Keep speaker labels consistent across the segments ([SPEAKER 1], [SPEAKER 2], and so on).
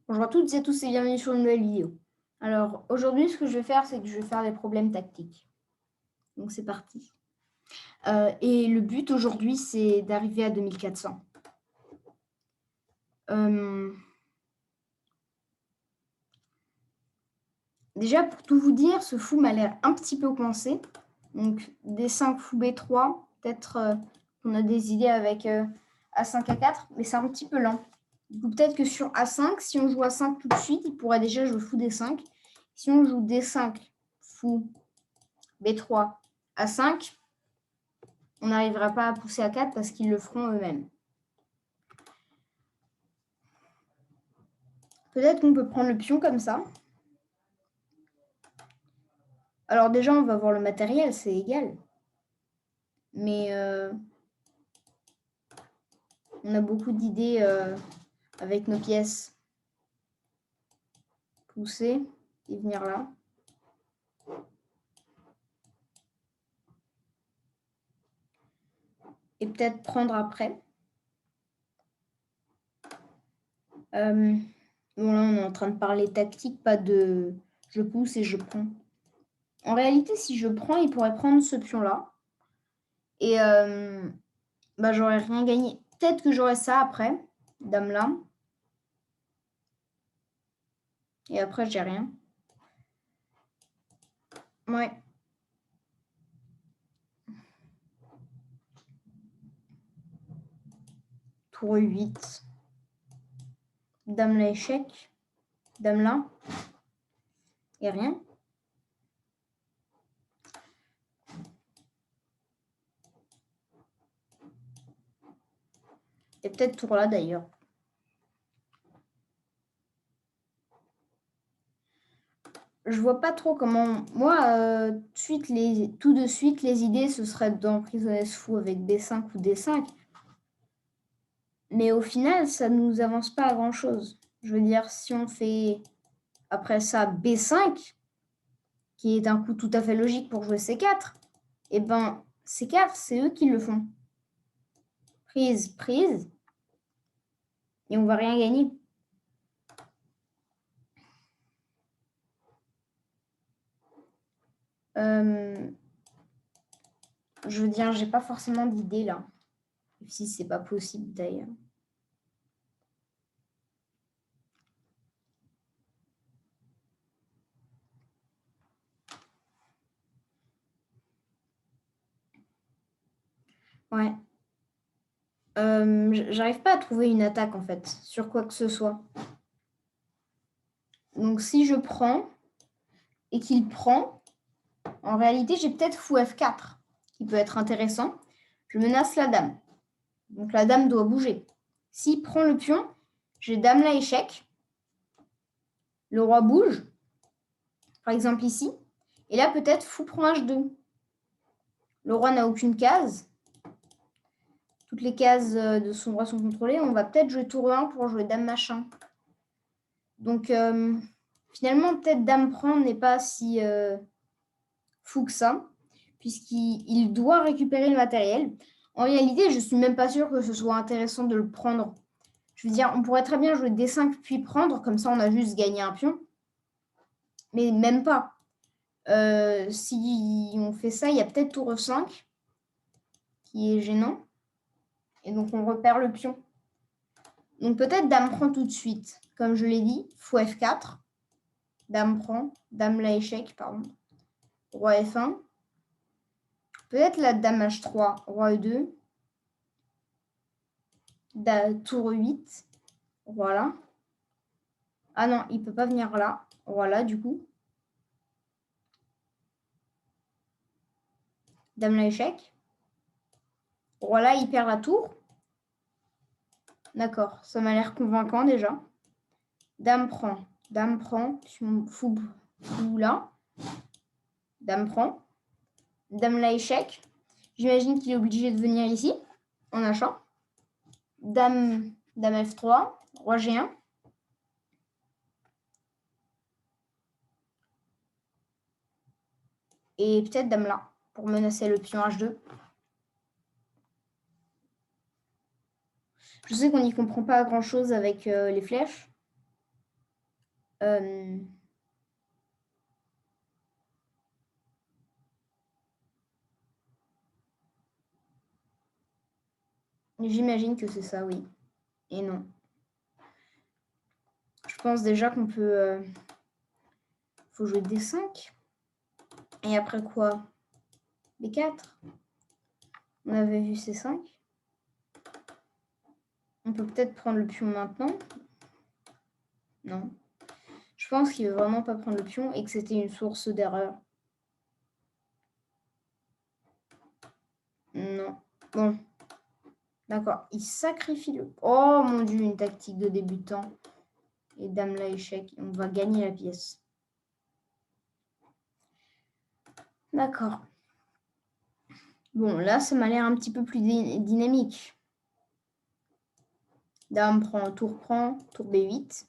[SPEAKER 1] Bonjour à toutes et à tous et bienvenue sur une nouvelle vidéo. Alors aujourd'hui ce que je vais faire c'est que je vais faire des problèmes tactiques. Donc c'est parti. Et le but aujourd'hui c'est d'arriver à 2400. Déjà pour tout vous dire, ce fou m'a l'air un petit peu coincé. Donc D5 fou B3, peut-être qu'on a des idées avec A5 A4, mais c'est un petit peu lent. Du coup peut-être que sur A5, si on joue A5 tout de suite, il pourrait déjà jouer fou D5. Si on joue D5 fou B3 A5, on n'arrivera pas à pousser à 4 parce qu'ils le feront eux-mêmes. Peut-être qu'on peut prendre le pion comme ça. Alors déjà, on va voir le matériel, c'est égal. Mais on a beaucoup d'idées avec nos pièces. Pousser et venir là. Et peut-être prendre après. Bon, là, on est en train de parler tactique, pas de je pousse et je prends. En réalité, si je prends, il pourrait prendre ce pion-là. Et j'aurais rien gagné. Peut-être que j'aurais ça après. Dame là. Et après, j'ai rien. Ouais. Tour 8. Dame là, échec. Dame là. Et rien. Et peut-être tour là d'ailleurs. Je vois pas trop comment. Moi, tout de suite, les idées, ce serait d'emprisonner ce fou avec B5 ou D5. Mais au final, ça ne nous avance pas à grand-chose. Je veux dire, si on fait après ça B5, qui est un coup tout à fait logique pour jouer C4, et ben C4, c'est eux qui le font. Prise, prise. Et on va rien gagner. Je veux dire, j'ai pas forcément d'idée là. Si c'est pas possible d'ailleurs. Ouais. J'arrive pas à trouver une attaque en fait, sur quoi que ce soit. Donc si je prends et qu'il prend, en réalité j'ai peut-être fou F4 qui peut être intéressant. Je menace la dame. Donc la dame doit bouger. S'il prend le pion, j'ai dame là échec. Le roi bouge, par exemple ici. Et là peut-être fou prend H2. Le roi n'a aucune case. Toutes les cases de son roi sont contrôlées. On va peut-être jouer tour 1 pour jouer dame machin. Donc finalement peut-être dame prend n'est pas si fou que ça, puisqu'il doit récupérer le matériel. En réalité, je ne suis même pas sûre que ce soit intéressant de le prendre. Je veux dire, on pourrait très bien jouer D5 puis prendre, comme ça on a juste gagné un pion. Mais même pas. Si on fait ça, il y a peut-être tour 5 qui est gênant. Et donc on repère le pion. Donc peut-être dame prend tout de suite. Comme je l'ai dit, fou F4. Dame prend. Dame la échec, pardon. Roi F1. Peut-être la dame H3, roi E2. Tour 8. Voilà. Ah non, il ne peut pas venir là. Voilà, du coup. Dame la échec. Voilà, il perd la tour. D'accord, ça m'a l'air convaincant déjà. Dame prend. Dame prend. Fou là. Dame prend. Dame la échec. J'imagine qu'il est obligé de venir ici, en achat. Dame F3. Roi G1. Et peut-être dame là, pour menacer le pion H2. Je sais qu'on n'y comprend pas grand-chose avec les flèches. J'imagine que c'est ça, oui. Et non. Je pense déjà qu'on peut... faut jouer D5. Et après quoi? B4. On avait vu C5. On peut peut-être prendre le pion maintenant. Non. Je pense qu'il veut vraiment pas prendre le pion et que c'était une source d'erreur. Non. Bon. D'accord. Il sacrifie le... Oh mon dieu, une tactique de débutant. Et dame là, échec. On va gagner la pièce. D'accord. Bon, là, ça m'a l'air un petit peu plus dynamique. Dame prend, tour B8.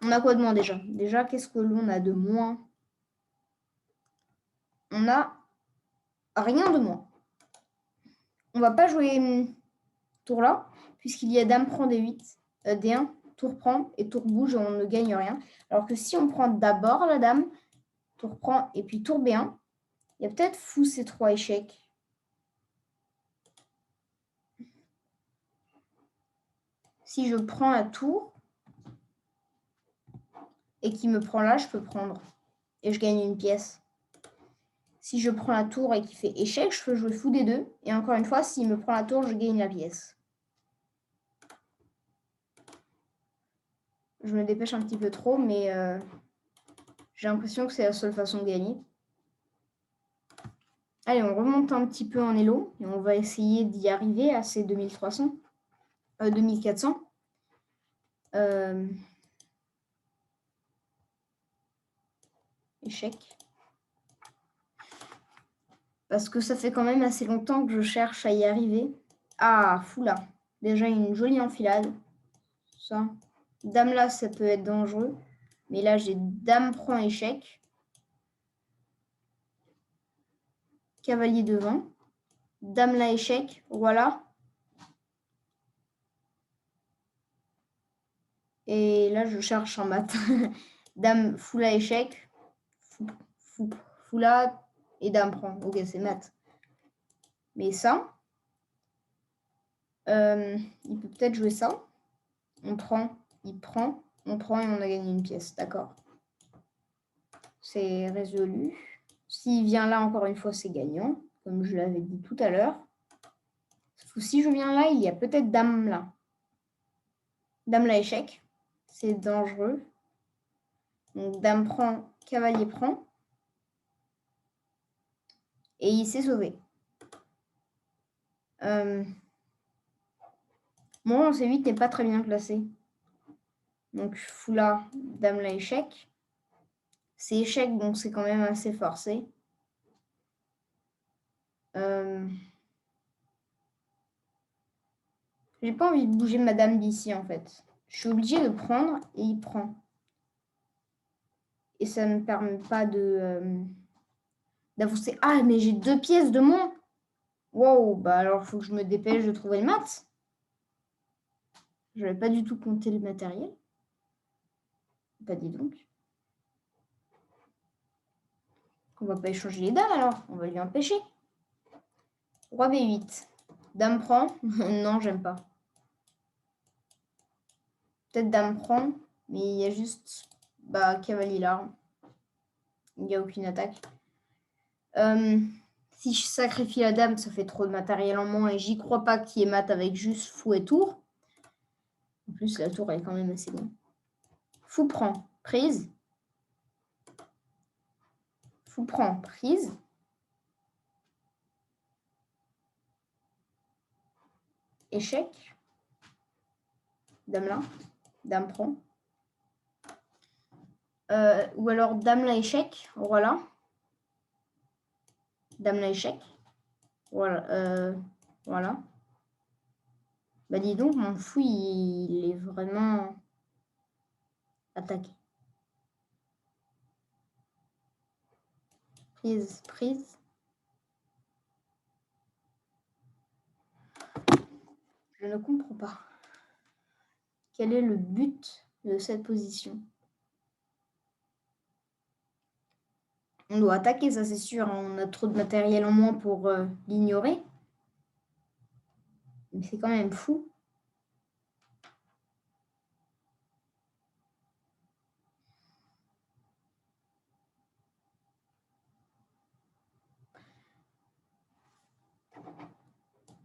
[SPEAKER 1] On a quoi de moins déjà? Déjà, qu'est-ce que l'on a de moins? On a rien de moins. On va pas jouer tour là, puisqu'il y a dame prend D8, D1, tour prend et tour bouge et on ne gagne rien. Alors que si on prend d'abord la dame, tour prend et puis tour B1, il y a peut-être fou C3 échec. Si je prends la tour et qu'il me prend là, je peux prendre. Et je gagne une pièce. Si je prends la tour et qu'il fait échec, je peux jouer fou D2. Et encore une fois, s'il me prend la tour, je gagne la pièce. Je me dépêche un petit peu trop, mais j'ai l'impression que c'est la seule façon de gagner. Allez, on remonte un petit peu en élo et on va essayer d'y arriver à ces 2300, 2400. Échec. Parce que ça fait quand même assez longtemps que je cherche à y arriver. Ah, fou là. Déjà une jolie enfilade. Ça. Dame là, ça peut être dangereux. Mais là, j'ai dame prend échec. Cavalier devant. Dame là, échec. Voilà. Et là, je cherche en maths. Dame fou là, échec. Fou là. Et dame prend. Ok, c'est maths. Mais ça, il peut peut-être jouer ça. On prend, il prend, on prend et on a gagné une pièce. D'accord. C'est résolu. S'il vient là, encore une fois, c'est gagnant, comme je l'avais dit tout à l'heure. Si je viens là, il y a peut-être dame là. Dame là, échec. C'est dangereux. Donc, dame prend, cavalier prend. Et il s'est sauvé. Mon C8 n'est pas très bien classé. Donc, fou là, dame là, échec. C'est échec, donc c'est quand même assez forcé. J'ai pas envie de bouger madame d'ici, en fait. Je suis obligée de prendre et il prend. Et ça ne me permet pas d'avancer. Ah, mais j'ai 2 pièces de moins. Wow, bah alors il faut que je me dépêche de trouver le mat. Je n'avais pas du tout compté le matériel. Bah dis donc. On va pas échanger les dames alors. On va lui empêcher. Roi B8. Dame prend. Non, j'aime pas. Peut-être dame prend. Mais il y a juste cavalier l'arme. Il n'y a aucune attaque. Si je sacrifie la dame, ça fait trop de matériel en moins et j'y crois pas qu'il y ait mat avec juste fou et tour. En plus, la tour est quand même assez bonne. Fou prend, prise. Fou prend, prise. Échec. Dame là. Dame prend. Ou alors dame là, échec. Voilà. Dame là, échec. Voilà. Voilà. Bah dis donc, mon fou, il est vraiment attaqué. Prise, prise. Je ne comprends pas. Quel est le but de cette position? On doit attaquer, ça c'est sûr. On a trop de matériel en moins pour l'ignorer. Mais c'est quand même fou.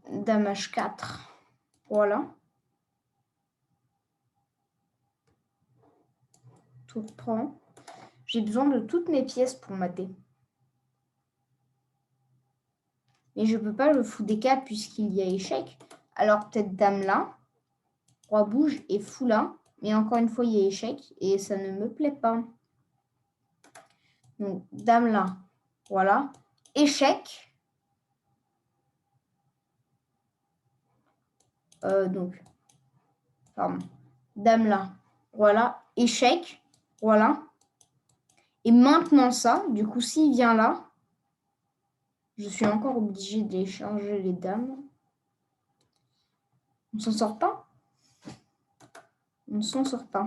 [SPEAKER 1] Dame H4. Voilà. Tour prend. J'ai besoin de toutes mes pièces pour mater. Mais je ne peux pas le fou des 4 puisqu'il y a échec. Alors peut-être dame là. Roi bouge et fou là. Mais encore une fois, il y a échec. Et ça ne me plaît pas. Donc dame là. Voilà. Échec. Donc, pardon. Dame là. Voilà. Échec. Voilà. Et maintenant ça, du coup, s'il vient là, je suis encore obligée d'échanger les dames. On ne s'en sort pas. On ne s'en sort pas.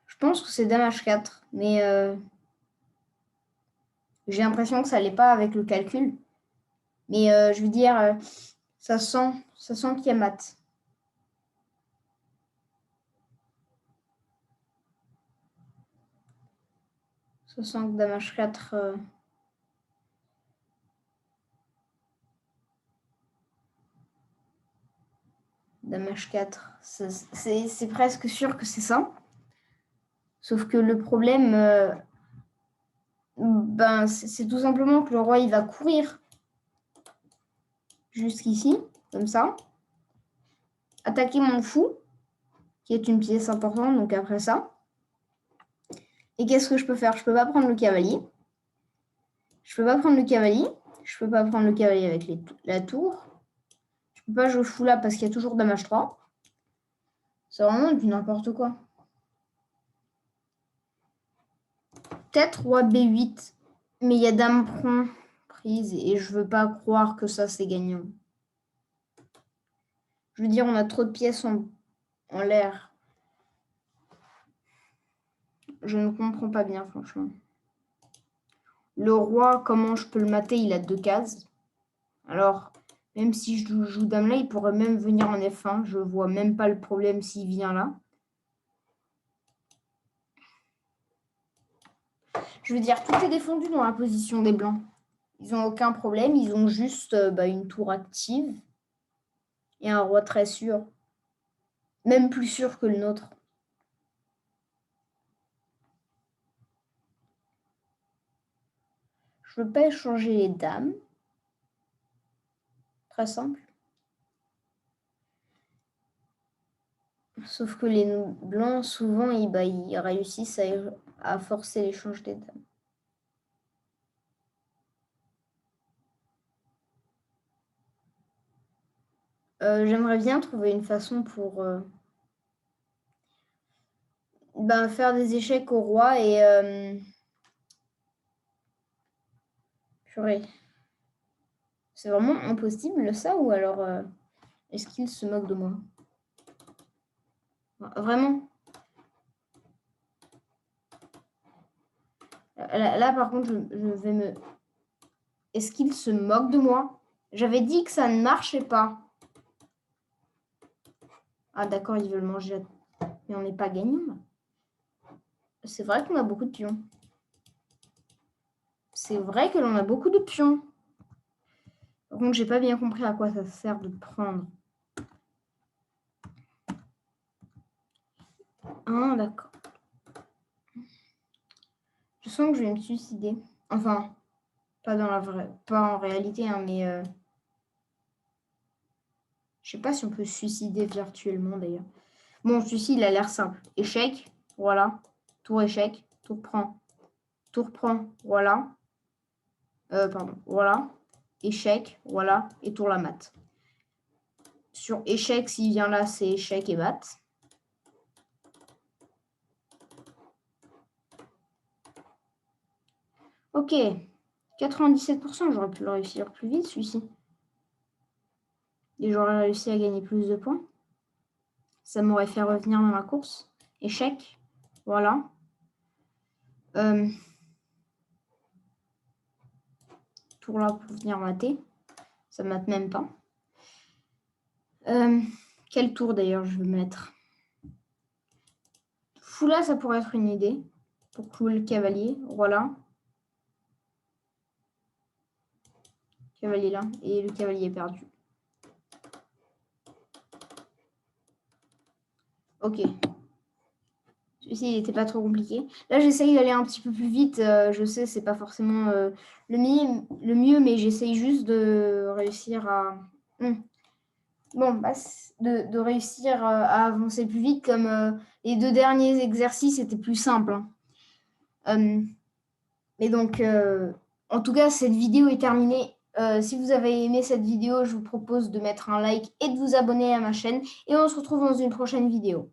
[SPEAKER 1] Je pense que c'est dame H4, mais j'ai l'impression que ça l'est pas avec le calcul. Mais je veux dire, ça sent qu'il y a mat. Ça sent que dame H4... Dame H4, c'est presque sûr que c'est ça. Sauf que le problème, ben, c'est tout simplement que le roi, il va courir jusqu'ici, comme ça. Attaquer mon fou, qui est une pièce importante, donc après ça. Et qu'est-ce que je peux faire? Je peux pas prendre le cavalier. Je peux pas prendre le cavalier. Je peux pas prendre le cavalier avec la tour. Je peux pas jouer fou là parce qu'il y a toujours dame H3. C'est vraiment du n'importe quoi. Peut-être roi B8, mais il y a dame prend prise et je veux pas croire que ça c'est gagnant. Je veux dire, on a trop de pièces en l'air. Je ne comprends pas bien, franchement. Le roi, comment je peux le mater? Il a 2 cases. Alors, même si je joue dame là, il pourrait même venir en F1. Je vois même pas le problème s'il vient là. Je veux dire, tout est défendu dans la position des blancs. Ils n'ont aucun problème. Ils ont juste une tour active et un roi très sûr. Même plus sûr que le nôtre. Je ne veux pas échanger les dames. Très simple. Sauf que les blancs, souvent, ils réussissent à forcer l'échange des dames. J'aimerais bien trouver une façon pour faire des échecs au roi et... purée. C'est vraiment impossible ça ou alors est-ce qu'il se moque de moi? Vraiment? Là, par contre, je vais me... Est-ce qu'il se moque de moi? J'avais dit que ça ne marchait pas. Ah d'accord, ils veulent manger. Mais on n'est pas gagnant. C'est vrai qu'on a beaucoup de pions. C'est vrai que l'on a beaucoup de pions. Par contre, j'ai pas bien compris à quoi ça sert de prendre. Ah, d'accord. Je sens que je vais me suicider. Enfin, pas dans la vraie... Pas en réalité, hein, mais... Je sais pas si on peut se suicider virtuellement, d'ailleurs. Bon, celui-ci, il a l'air simple. Échec, voilà. Tour échec, tour prend. Tour prend, voilà. Pardon, voilà. Échec, voilà. Et tour la mat. Sur échec, s'il vient là, c'est échec et mat. Ok. 97%, j'aurais pu le réussir plus vite, celui-ci. Et j'aurais réussi à gagner plus de points. Ça m'aurait fait revenir dans la course. Échec, voilà. Tour là pour venir mater. Ça mate même pas. Quel tour d'ailleurs je veux mettre? Fou là, ça pourrait être une idée pour clouer le cavalier. Voilà. Cavalier là. Et le cavalier est perdu. Ok. Celui-ci, il n'était pas trop compliqué. Là, j'essaye d'aller un petit peu plus vite. Je sais, c'est pas forcément le mieux, mais j'essaye juste de réussir à... Bon, bah, de réussir à avancer plus vite, comme les 2 derniers exercices étaient plus simples. Mais donc, en tout cas, cette vidéo est terminée. Si vous avez aimé cette vidéo, je vous propose de mettre un like et de vous abonner à ma chaîne. Et on se retrouve dans une prochaine vidéo.